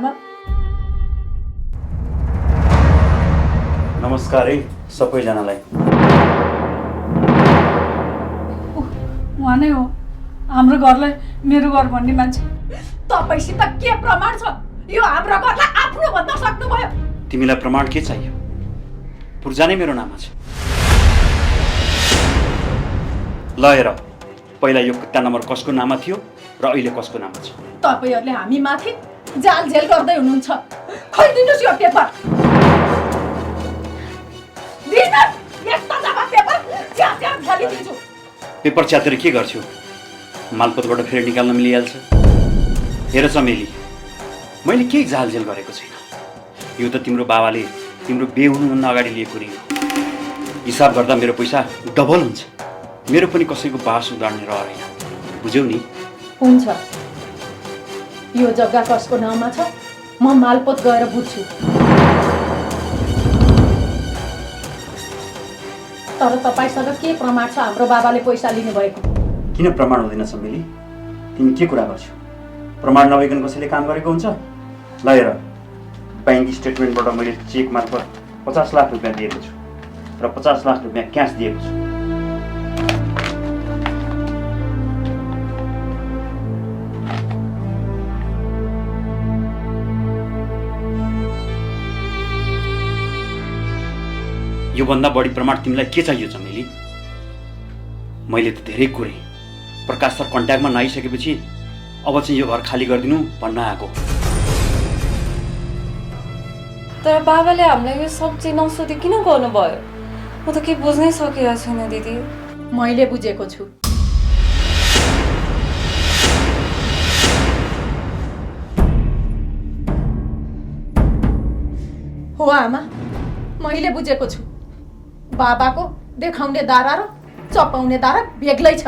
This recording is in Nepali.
आमा। नमस्कार है सबैजनालाई। उहाँ नै हो हाम्रो घरलाई मेरो घर भन्ने मान्छे। तपाईसित के प्रमाण छ यो हाम्रो घरलाई आफ्नो भन्न सक्नुभयो? तिमीलाई प्रमाण के चाहियो? पूर्जा नै मेरो नाममा छ। ल हेर, पहिला यो खुट्टा नम्बर कसको नाममा थियो र अहिले कसको नाममा छ। तपाईहरुले हामी माथि जाल झेल गर्दै हुनुहुन्छ। खोलिदिनुस् यो पेपर। दिनुस् यस्तो जम्मा पेपर च्यात्याम फालिदिन्छु। पेपर च्यातेर के गर्छु? मालपोतबाट फेरि निकाल्न मिलिहाल्छ। हेर चमेली, मैले केही झालझेल गरेको छैन। यो त तिम्रो बाबाले तिम्रो बिहे हुनुभन्दा अगाडि लिएको ऋण हो। हिसाब गर्दा मेरो पैसा डबल हुन्छ। मेरो पनि कसैको बास उदार्ने रहेन, बुझ्यौ नि? हुन्छ, यो जग्गा कसको नाममा छ म मालपोत गएर बुझ्छु। तर तपाईसँग के प्रमाण छ हाम्रो बाबाले पैसा लिनु भएको? किन प्रमाण हुँदैन चमेली? तिमी के कुरा गर्छौ? प्रमाण नभइकन कसैले काम गरेको हुन्छ? ल हेर, ब्याङ्क स्टेटमेन्टबाट मैले चेक मार्फत 50 लाख रुपियाँ दिएको छु र 50 लाख रुपियाँ क्यास दिएको छु। यो भन्दा बढी प्रमाण तिमीलाई के चाहियो चमेली? मैले त धेरै कुरे प्रकाश सर कन्ट्याक्टमा नआइसकेपछि अब चाहिँ यो घर खाली गरिदिनु भन्न आएको। तर बाबाले हामीलाई यो सब चाहिँ नसोधी किन गर्नुभयो? म त केही बुझ्नै सकेको छैन दिदी। मैले बुझेको छु। हो आमा, मैले बुझेको छु। बाबाको देखाउने दारा र चपाउने दारा बेग्लै छ।